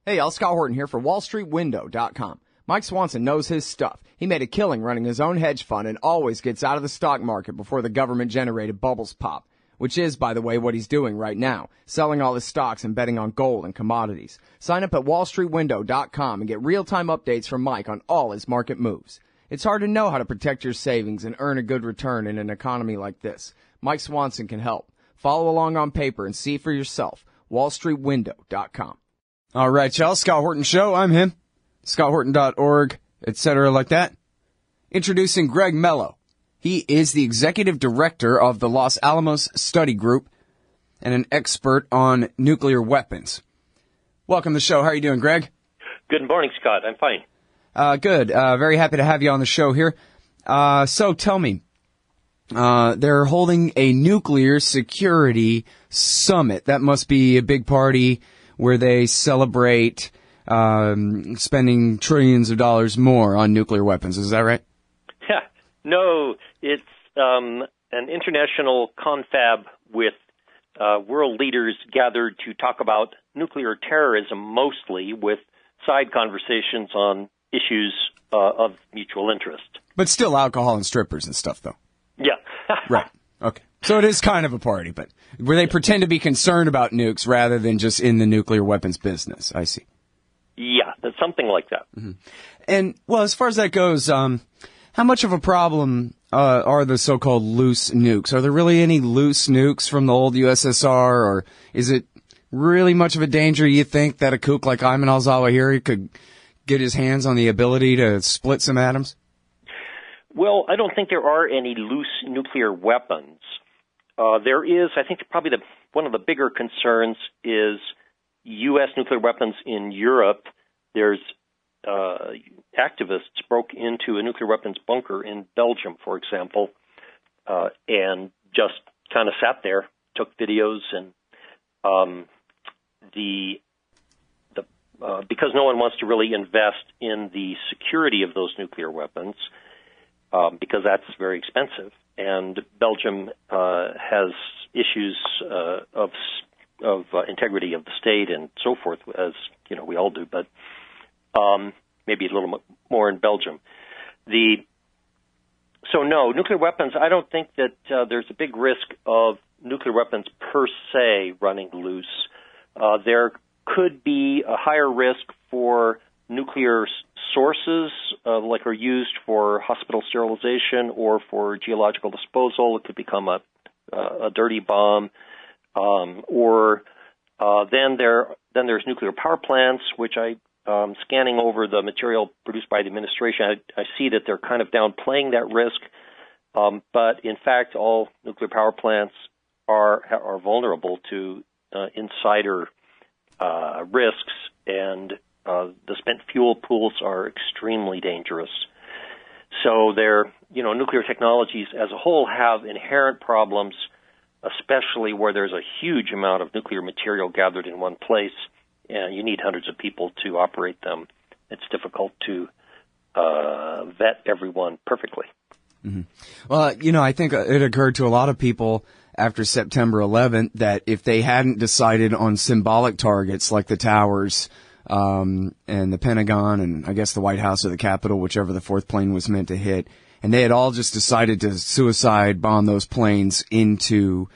Hey, y'all, Scott Horton here for WallStreetWindow.com. Mike Swanson knows his stuff. He made a killing running his own hedge fund and always gets out of the stock market before the government-generated bubbles pop, which is, by the way, what he's doing right now, selling all his stocks and betting on gold and commodities. Sign up at WallStreetWindow.com and get real-time updates from Mike on all his market moves. It's hard to know how to protect your savings and earn a good return in an economy like this. Mike Swanson can help. Follow along on paper and see for yourself. WallStreetWindow.com. All right, y'all. Scott Horton Show. I'm him. ScottHorton.org, etc. like that. Introducing Greg Mello. He is the executive director of the Los Alamos Study Group and an expert on nuclear weapons. Welcome to the show. How are you doing, Greg? Good morning, Scott. I'm fine. Good. Very happy to have you on the show here. So tell me, they're holding a nuclear security summit. That must be a big party where they celebrate spending trillions of dollars more on nuclear weapons. Is that right? Yeah. No, it's an international confab with world leaders gathered to talk about nuclear terrorism, mostly with side conversations on issues of mutual interest. But still alcohol and strippers and stuff, though. Yeah. Right. Okay. So it is kind of a party, but where they pretend to be concerned about nukes rather than just in the nuclear weapons business. I see. Yeah, that's something like that. Mm-hmm. And, well, as far as that goes, how much of a problem are the so-called loose nukes? Are there really any loose nukes from the old USSR, or is it really much of a danger, you think, that a kook like Ayman al-Zawahiri could get his hands on the ability to split some atoms? Well, I don't think there are any loose nuclear weapons. There is, I think, probably one of the bigger concerns is U.S. nuclear weapons in Europe. There's activists broke into a nuclear weapons bunker in Belgium, for example, and just kind of sat there, took videos, and because no one wants to really invest in the security of those nuclear weapons, because that's very expensive. And Belgium has issues of integrity of the state and so forth, as you know we all do, but maybe a little more in Belgium. So no, nuclear weapons, I don't think that there's a big risk of nuclear weapons per se running loose. There could be a higher risk for nuclear sources, like are used for hospital sterilization or for geological disposal. It could become a dirty bomb, or then there's nuclear power plants, which scanning over the material produced by the administration, I see that they're kind of downplaying that risk. But in fact, all nuclear power plants are vulnerable to insider risks, and the spent fuel pools are extremely dangerous. So nuclear technologies as a whole have inherent problems, especially where there's a huge amount of nuclear material gathered in one place, and you need hundreds of people to operate them. It's difficult to vet everyone perfectly. Mm-hmm. Well, I think it occurred to a lot of people after September 11th that if they hadn't decided on symbolic targets like the towers and the Pentagon and I guess the White House or the Capitol, whichever the fourth plane was meant to hit, and they had all just decided to suicide bomb those planes into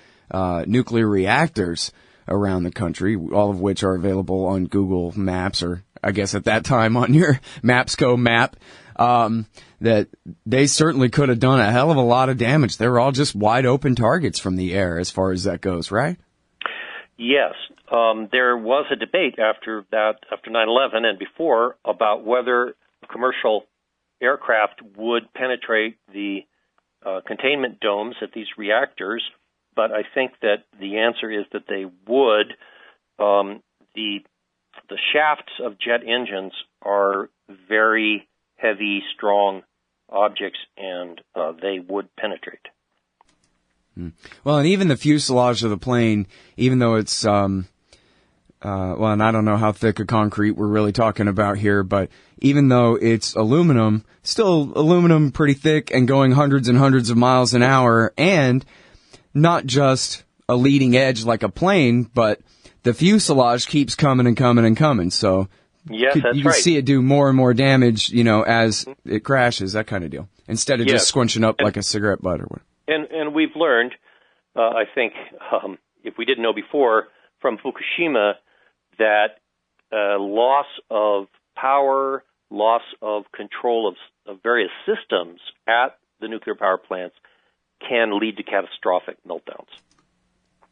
nuclear reactors around the country, all of which are available on Google Maps, or I guess at that time on your Mapsco map, that they certainly could have done a hell of a lot of damage. They were all just wide open targets from the air as far as that goes, right? Yes. There was a debate after 9/11 and before about whether commercial aircraft would penetrate the containment domes at these reactors, but I think that the answer is that they would. The shafts of jet engines are very heavy, strong objects, and they would penetrate. Well, and even the fuselage of the plane, even though it's, and I don't know how thick a concrete we're really talking about here, but even though it's aluminum, still aluminum pretty thick and going hundreds and hundreds of miles an hour, and not just a leading edge like a plane, but the fuselage keeps coming and coming and coming. So yes, that's you can right. see it do more and more damage, as it crashes, that kind of deal, instead of just squinching up like a cigarette butt or whatever. And we've learned, I think, if we didn't know before, from Fukushima, that loss of power, loss of control of various systems at the nuclear power plants can lead to catastrophic meltdowns.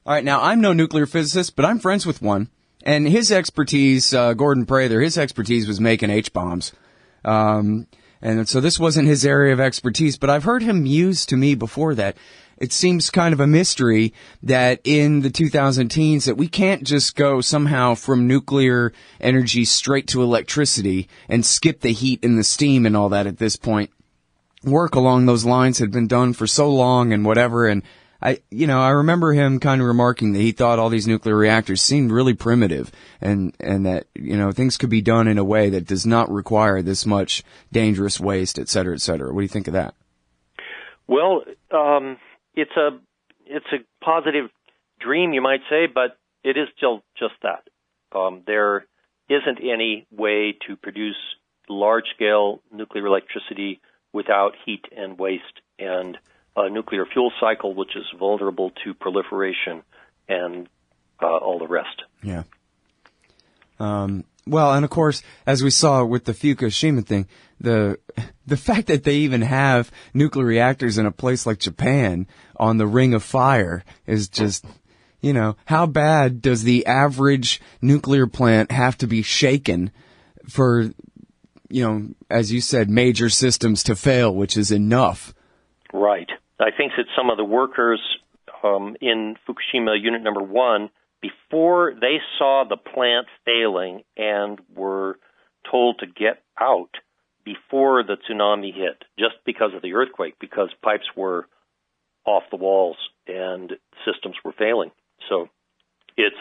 All right, now I'm no nuclear physicist, but I'm friends with one, and his expertise, Gordon Prather, his expertise was making H-bombs. And so this wasn't his area of expertise, but I've heard him muse to me before that it seems kind of a mystery that in the 2010s that we can't just go somehow from nuclear energy straight to electricity and skip the heat and the steam and all that at this point. Work along those lines had been done for so long and whatever, and I remember him kind of remarking that he thought all these nuclear reactors seemed really primitive and that, things could be done in a way that does not require this much dangerous waste, et cetera, et cetera. What do you think of that? Well, it's a positive dream, you might say, but it is still just that. There isn't any way to produce large-scale nuclear electricity without heat and waste and a nuclear fuel cycle, which is vulnerable to proliferation and all the rest. Yeah. Well, and of course, as we saw with the Fukushima thing, the fact that they even have nuclear reactors in a place like Japan on the Ring of Fire is just, how bad does the average nuclear plant have to be shaken for, as you said, major systems to fail, which is enough? Right. I think that some of the workers in Fukushima Unit Number 1, before they saw the plant failing and were told to get out before the tsunami hit, just because of the earthquake, because pipes were off the walls and systems were failing. So it's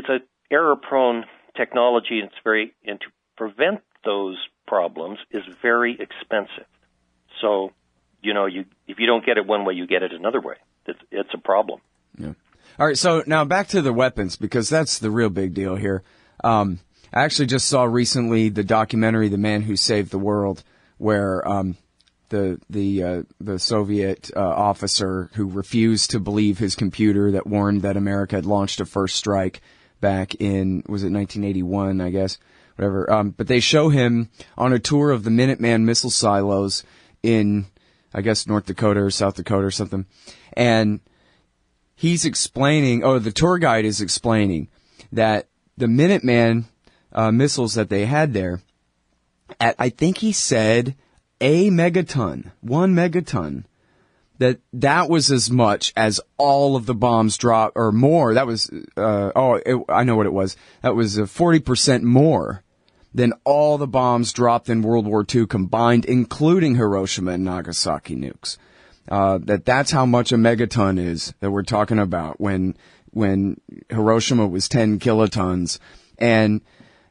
a error-prone technology. And to prevent those problems is very expensive. So, if you don't get it one way, you get it another way. It's a problem. Yeah. All right. So now back to the weapons, because that's the real big deal here. I actually just saw recently the documentary "The Man Who Saved the World," where the Soviet officer who refused to believe his computer that warned that America had launched a first strike back in, was it 1981, I guess, whatever. But they show him on a tour of the Minuteman missile silos in, I guess, North Dakota or South Dakota or something. And he's explaining, the tour guide is explaining that the Minuteman missiles that they had there, at, I think he said, one megaton, that was as much as all of the bombs dropped, or more. That was, I know what it was. That was 40% more than all the bombs dropped in World War II combined, including Hiroshima and Nagasaki nukes. That's how much a megaton is that we're talking about when Hiroshima was 10 kilotons. And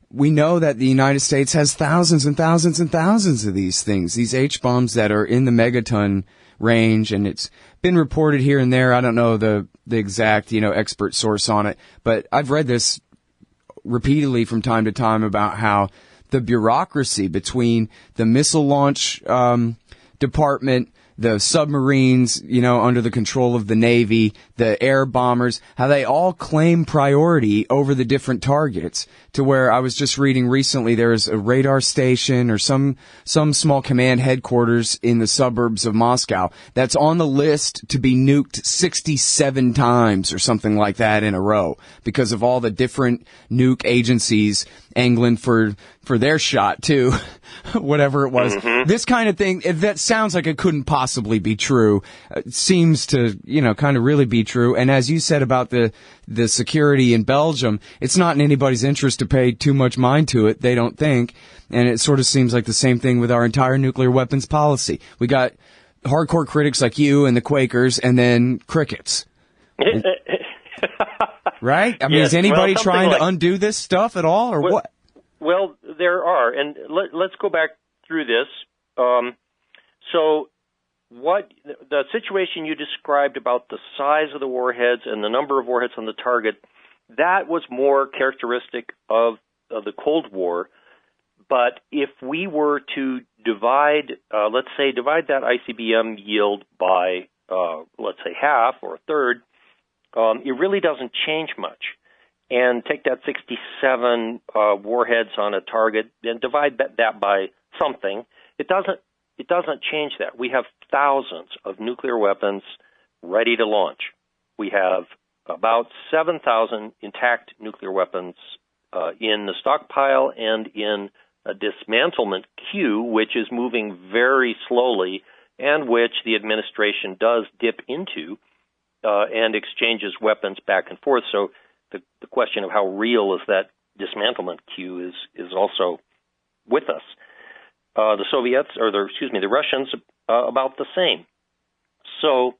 we know that the United States has thousands and thousands and thousands of these things, these H-bombs that are in the megaton range, and it's been reported here and there. I don't know the exact, expert source on it, but I've read this repeatedly from time to time about how the bureaucracy between the missile launch department, the submarines, under the control of the Navy, the air bombers, how they all claim priority over the different targets, to where I was just reading recently there's a radar station or some small command headquarters in the suburbs of Moscow that's on the list to be nuked 67 times or something like that in a row because of all the different nuke agencies angling for their shot too, whatever it was. Mm-hmm. This kind of thing, that sounds like it couldn't possibly be true. It seems to, kind of really be true. And as you said about the security in Belgium, it's not in anybody's interest to pay too much mind to it, they don't think. And it sort of seems like the same thing with our entire nuclear weapons policy. We got hardcore critics like you and the Quakers, and then crickets. Right? I mean, yes. Is anybody trying to undo this stuff at all, or what? Well, there are, and let's go back through this. So what the situation you described about the size of the warheads and the number of warheads on the target, that was more characteristic of the Cold War. But if we were to divide that ICBM yield by, let's say, half or a third, it really doesn't change much. And take that 67 warheads on a target and divide that by something. It doesn't change that. We have thousands of nuclear weapons ready to launch. We have about 7,000 intact nuclear weapons in the stockpile and in a dismantlement queue, which is moving very slowly and which the administration does dip into and exchanges weapons back and forth. So the question of how real is that dismantlement queue is also with us. The Russians, about the same. So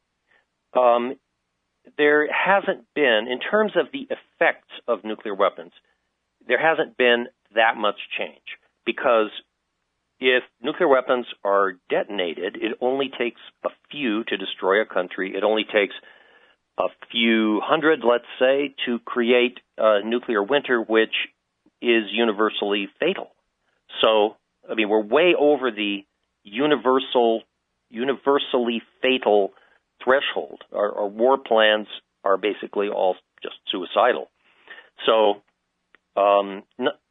there hasn't been, in terms of the effects of nuclear weapons, there hasn't been that much change, because if nuclear weapons are detonated, it only takes a few to destroy a country. It only takes a few hundred, let's say, to create a nuclear winter, which is universally fatal. So, I mean, we're way over the universally fatal threshold. Our war plans are basically all just suicidal. So,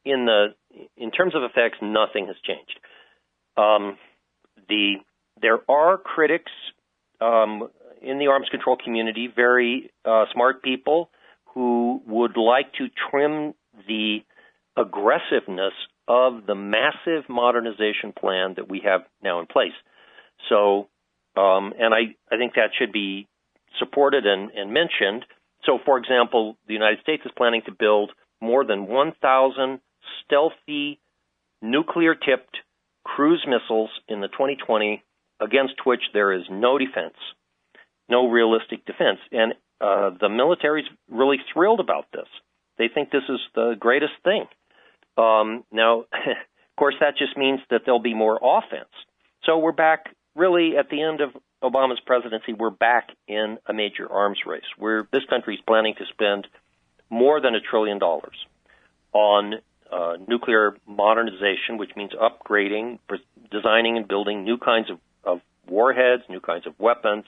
in terms of effects, nothing has changed. There are critics in the arms control community, very smart people who would like to trim the aggressiveness of the massive modernization plan that we have now in place. So, and I think that should be supported and mentioned. So, for example, the United States is planning to build more than 1,000 stealthy nuclear-tipped cruise missiles in the 2020 against which there is no defense, no realistic defense. And the military's really thrilled about this. They think this is the greatest thing. Now, of course, that just means that there'll be more offense. So we're back, really, at the end of Obama's presidency, we're back in a major arms race, where this country is planning to spend more than $1 trillion on nuclear modernization, which means upgrading, designing and building new kinds of warheads, new kinds of weapons.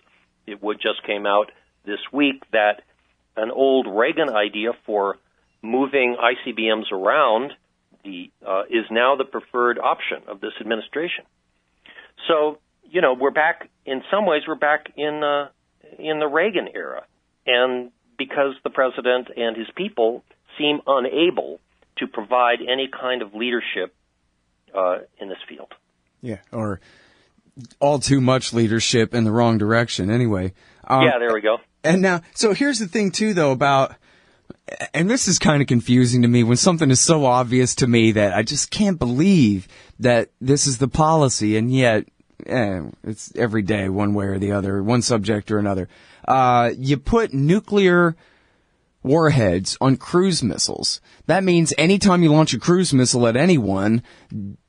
It just came out this week that an old Reagan idea for moving ICBMs around is now the preferred option of this administration. So, you know, we're back, in some ways, we're back in the Reagan era. And because the president and his people seem unable to provide any kind of leadership in this field. Yeah, or all too much leadership in the wrong direction anyway. Yeah, there we go. And now, so here's the thing, too, though, about, and this is kind of confusing to me when something is so obvious to me that I just can't believe that this is the policy, and yet it's every day one way or the other, one subject or another. You put nuclear warheads on cruise missiles. That means anytime you launch a cruise missile at anyone,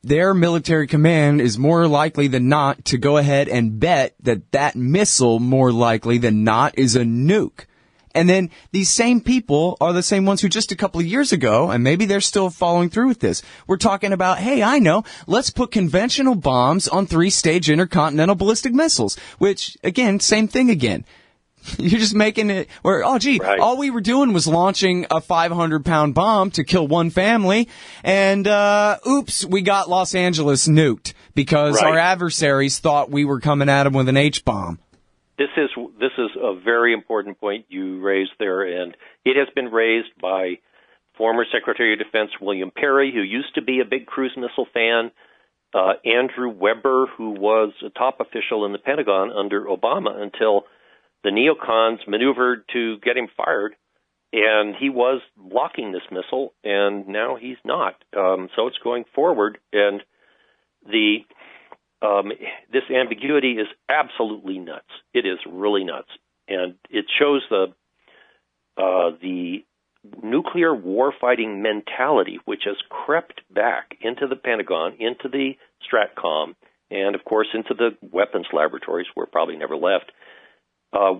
their military command is more likely than not to go ahead and bet that that missile, more likely than not, is a nuke. And then these same people are the same ones who just a couple of years ago, and maybe they're still following through with this, we're talking about, hey, I know, let's put conventional bombs on 3-stage intercontinental ballistic missiles, which, again, same thing again. You're just making it where, right. All we were doing was launching a 500-pound bomb to kill one family, and oops, we got Los Angeles nuked because right. Our adversaries thought we were coming at them with an H-bomb. This is a very important point you raised there, and it has been raised by former Secretary of Defense William Perry, who used to be a big cruise missile fan, Andrew Weber, who was a top official in the Pentagon under Obama until the neocons maneuvered to get him fired, and he was blocking this missile, and now he's not. So it's going forward, and this ambiguity is absolutely nuts. It is really nuts, and it shows the nuclear warfighting mentality, which has crept back into the Pentagon, into the Stratcom, and, of course, into the weapons laboratories where it probably never left,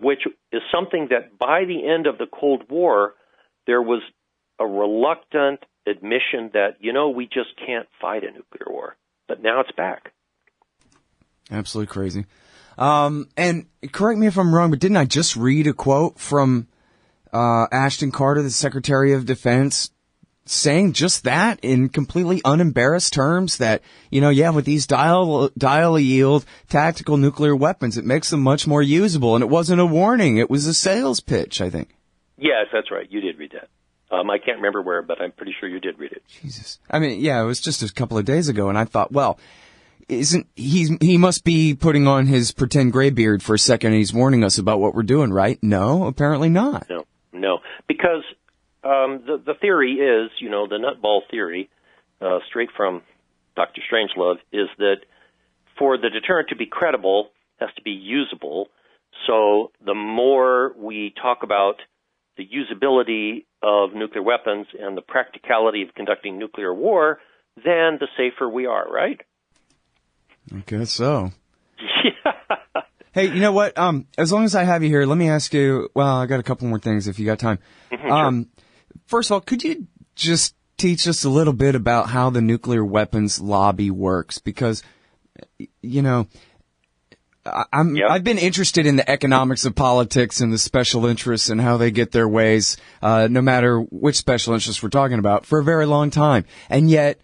which is something that by the end of the Cold War, there was a reluctant admission that, we just can't fight a nuclear war. But now it's back. Absolutely crazy. And correct me if I'm wrong, but didn't I just read a quote from Ashton Carter, the Secretary of Defense, saying just that in completely unembarrassed terms that, with these dial-yield tactical nuclear weapons, it makes them much more usable. And it wasn't a warning. It was a sales pitch, I think. Yes, that's right. You did read that. I can't remember where, but I'm pretty sure you did read it. Jesus. I mean, yeah, it was just a couple of days ago, and I thought, well, he must be putting on his pretend gray beard for a second and he's warning us about what we're doing, right? No, apparently not. No. Because the theory is, the nutball theory, straight from Dr. Strangelove, is that for the deterrent to be credible, it has to be usable. So the more we talk about the usability of nuclear weapons and the practicality of conducting nuclear war, then the safer we are, right? I guess so. Yeah. Hey, you know what? As long as I have you here, let me ask you, well, I got a couple more things if you got time. Sure. First of all, could you just teach us a little bit about how the nuclear weapons lobby works? Because, I've been interested in the economics of politics and the special interests and how they get their ways, no matter which special interests we're talking about, for a very long time. And yet,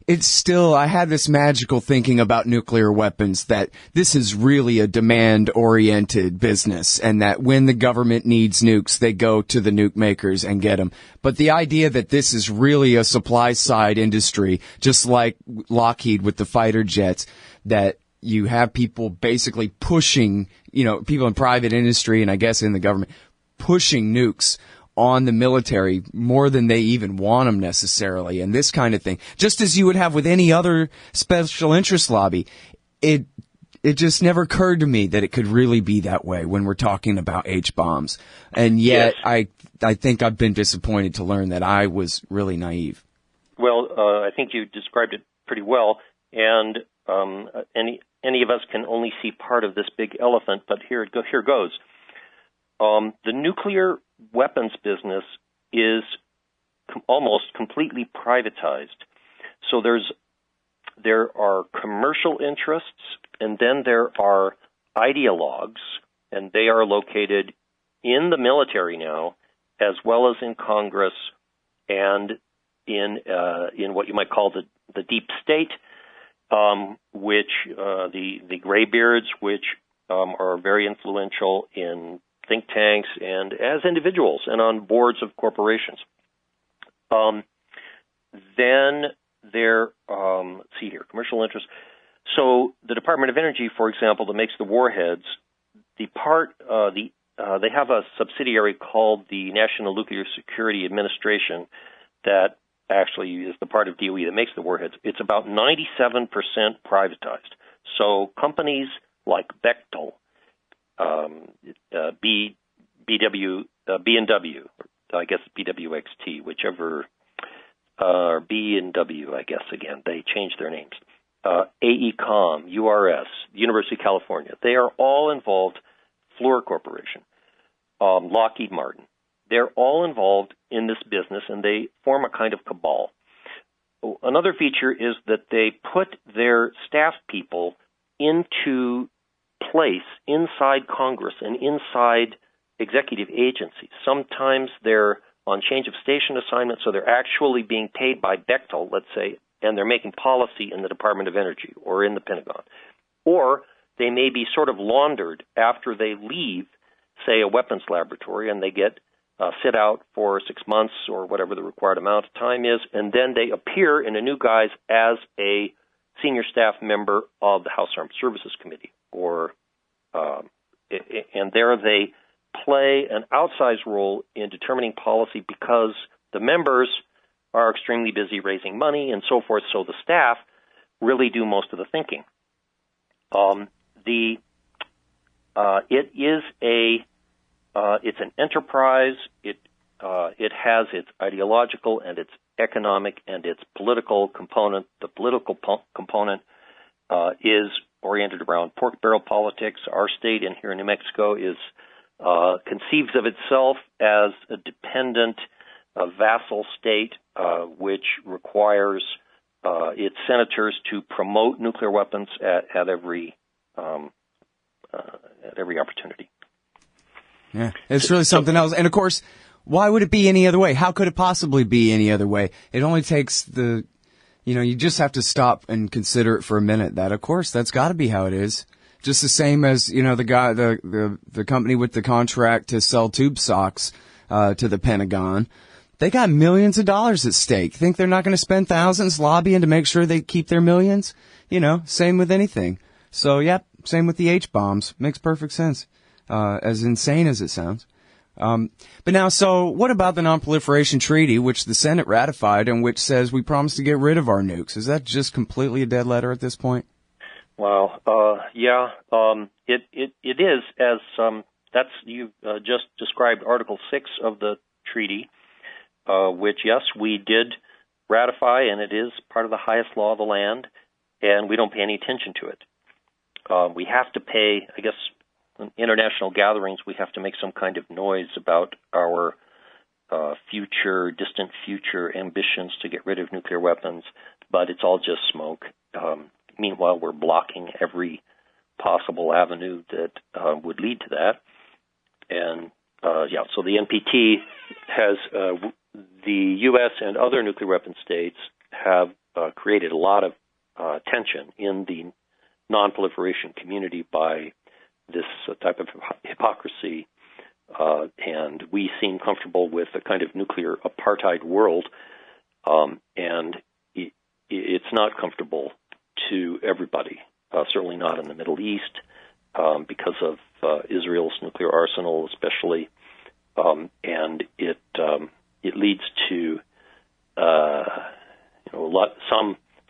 I had this magical thinking about nuclear weapons that this is really a demand-oriented business and that when the government needs nukes, they go to the nuke makers and get them. But the idea that this is really a supply-side industry, just like Lockheed with the fighter jets, that you have people basically pushing, people in private industry and I guess in the government, pushing nukes on the military more than they even want them necessarily, and this kind of thing. Just as you would have with any other special interest lobby, it just never occurred to me that it could really be that way when we're talking about H-bombs. And yet, yes. I think I've been disappointed to learn that I was really naive. Well, I think you described it pretty well, and any of us can only see part of this big elephant, but here goes. The nuclear weapons business is almost completely privatized. So there are commercial interests, and then there are ideologues, and they are located in the military now, as well as in Congress and in what you might call the deep state, which the graybeards, which are very influential in think tanks and as individuals and on boards of corporations. Then there, let's see here, commercial interests. So the Department of Energy, for example, that makes the warheads, they have a subsidiary called the National Nuclear Security Administration that actually is the part of DOE that makes the warheads. It's about 97% privatized. So companies like Bechtel, B&W, I guess BWXT, whichever, B&W, I guess, again, they changed their names. AECOM, URS, University of California, they are all involved, Fluor Corporation, Lockheed Martin. They're all involved in this business, and they form a kind of cabal. Another feature is that they put their staff people into place inside Congress and inside executive agencies. Sometimes they're on change of station assignment, so they're actually being paid by Bechtel, let's say, and they're making policy in the Department of Energy or in the Pentagon. Or they may be sort of laundered after they leave, say, a weapons laboratory, and they get sit out for 6 months or whatever the required amount of time is, and then they appear in a new guise as a senior staff member of the House Armed Services Committee, and there they play an outsized role in determining policy because the members are extremely busy raising money and so forth, so the staff really do most of the thinking. It's an enterprise. It has its ideological and its economic and its political component. The political component is oriented around pork barrel politics. Our state in here in New Mexico is conceives of itself as a dependent, vassal state, which requires its senators to promote nuclear weapons at every opportunity. Yeah, it's really something else. And of course, why would it be any other way? How could it possibly be any other way? It only takes you just have to stop and consider it for a minute. That, of course, that's got to be how it is. Just the same as, the company with the contract to sell tube socks, to the Pentagon. They got millions of dollars at stake. Think they're not going to spend thousands lobbying to make sure they keep their millions? Same with anything. So, yep, same with the H-bombs. Makes perfect sense. As insane as it sounds. But now, so what about the nonproliferation treaty, which the Senate ratified and which says we promise to get rid of our nukes? Is that just completely a dead letter at this point? Well, yeah, it is, as that's you just described Article 6 of the treaty, which, yes, we did ratify, and it is part of the highest law of the land, and we don't pay any attention to it. We have to pay, I guess, in international gatherings, we have to make some kind of noise about our distant future ambitions to get rid of nuclear weapons, but it's all just smoke. Meanwhile, we're blocking every possible avenue that would lead to that. And, so the NPT has, the U.S. and other nuclear weapon states have created a lot of tension in the nonproliferation community by this type of hypocrisy, and we seem comfortable with a kind of nuclear apartheid world, and it's not comfortable to everybody, certainly not in the Middle East, because of Israel's nuclear arsenal especially, and it leads to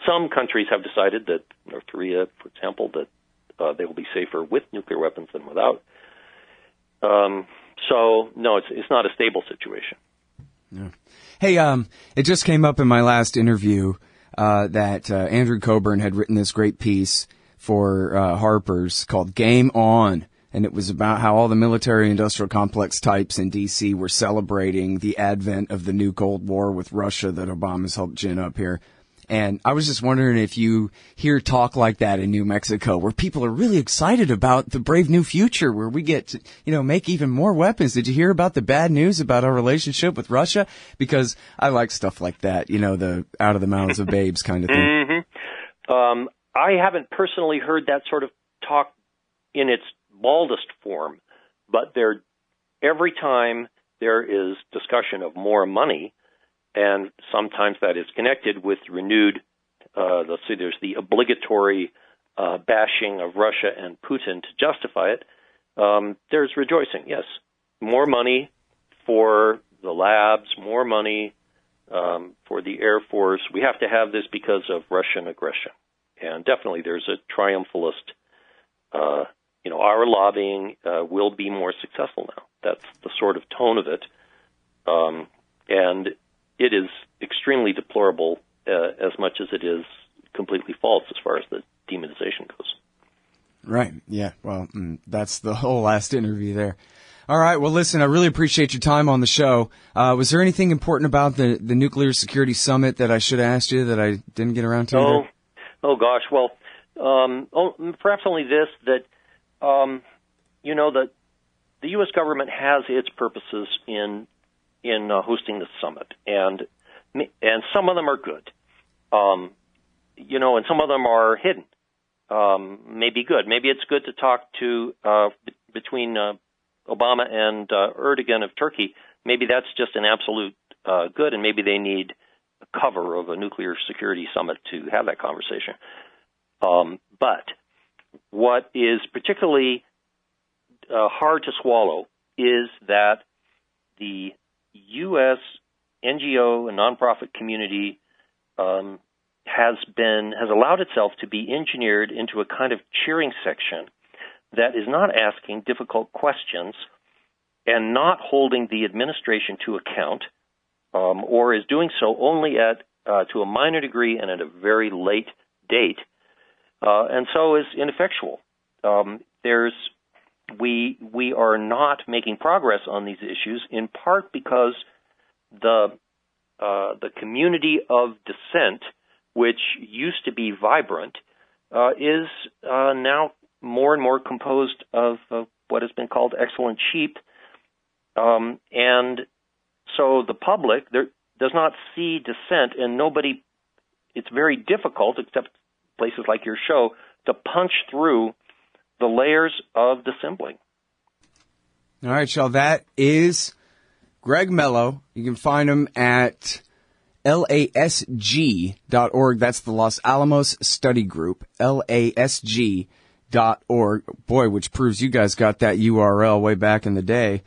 some countries have decided that North Korea, for example, that they will be safer with nuclear weapons than without. So, no, it's not a stable situation. Yeah. Hey, it just came up in my last interview that Andrew Coburn had written this great piece for Harper's called Game On, and it was about how all the military-industrial complex types in D.C. were celebrating the advent of the new Cold War with Russia that Obama's helped gin up here. And I was just wondering if you hear talk like that in New Mexico, where people are really excited about the brave new future, where we get to, make even more weapons. Did you hear about the bad news about our relationship with Russia? Because I like stuff like that, the out of the mouths of babes kind of thing. Mm-hmm. I haven't personally heard that sort of talk in its baldest form, but every time there is discussion of more money, and sometimes that is connected with renewed, let's say there's the obligatory bashing of Russia and Putin to justify it, there's rejoicing, yes. More money for the labs, more money for the Air Force. We have to have this because of Russian aggression. And definitely there's a triumphalist, our lobbying will be more successful now. That's the sort of tone of it. And it is extremely deplorable as much as it is completely false as far as the demonization goes. Right. Yeah. Well, that's the whole last interview there. All right. Well, listen, I really appreciate your time on the show. Was there anything important about the Nuclear Security Summit that I should have asked you that I didn't get around to? Oh gosh. Well, perhaps only this, that, that the U.S. government has its purposes in hosting the summit, and some of them are good, and some of them are hidden. Maybe good. Maybe it's good to talk to between Obama and Erdogan of Turkey. Maybe that's just an absolute good, and maybe they need a cover of a nuclear security summit to have that conversation. But what is particularly hard to swallow is that the U.S. NGO and nonprofit community has allowed itself to be engineered into a kind of cheering section that is not asking difficult questions and not holding the administration to account, or is doing so only to a minor degree and at a very late date. and so is ineffectual. We are not making progress on these issues, in part because the community of dissent, which used to be vibrant, is now more and more composed of what has been called excellent sheep, and so the public does not see dissent, and nobody. It's very difficult, except places like your show, to punch through the layers of dissembling. All right, y'all. That is Greg Mello. You can find him at lasg.org. That's the Los Alamos Study Group, lasg.org. Boy, which proves you guys got that URL way back in the day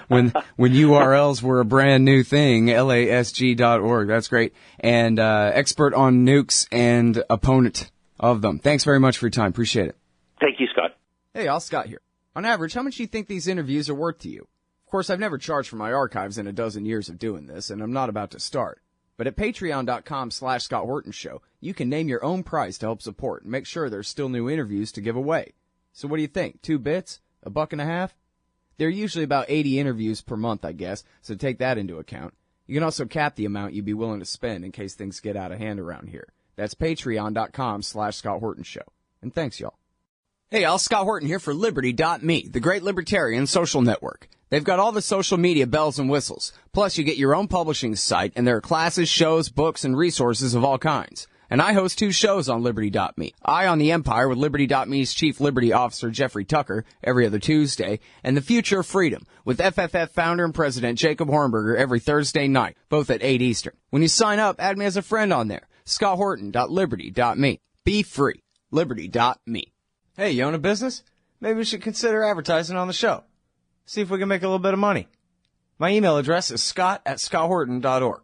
when URLs were a brand new thing, lasg.org. That's great. And expert on nukes and opponent of them. Thanks very much for your time. Appreciate it. Thank you, Scott. Hey, all, Scott here. On average, how much do you think these interviews are worth to you? Of course, I've never charged for my archives in a dozen years of doing this, and I'm not about to start. But at patreon.com/Scott Horton Show, you can name your own price to help support and make sure there's still new interviews to give away. So what do you think? 2 bits? $1.50? There are usually about 80 interviews per month, I guess, so take that into account. You can also cap the amount you'd be willing to spend in case things get out of hand around here. That's patreon.com/Scott Horton Show. And thanks, y'all. Hey, y'all, Scott Horton here for Liberty.me, the great libertarian social network. They've got all the social media bells and whistles. Plus, you get your own publishing site, and there are classes, shows, books, and resources of all kinds. And I host 2 shows on Liberty.me. Eye on the Empire with Liberty.me's Chief Liberty Officer Jeffrey Tucker every other Tuesday, and The Future of Freedom with FFF founder and president Jacob Hornberger every Thursday night, both at 8 Eastern. When you sign up, add me as a friend on there. ScottHorton.Liberty.me. Be free. Liberty.me. Hey, you own a business? Maybe we should consider advertising on the show. See if we can make a little bit of money. My email address is scott@scotthorton.org.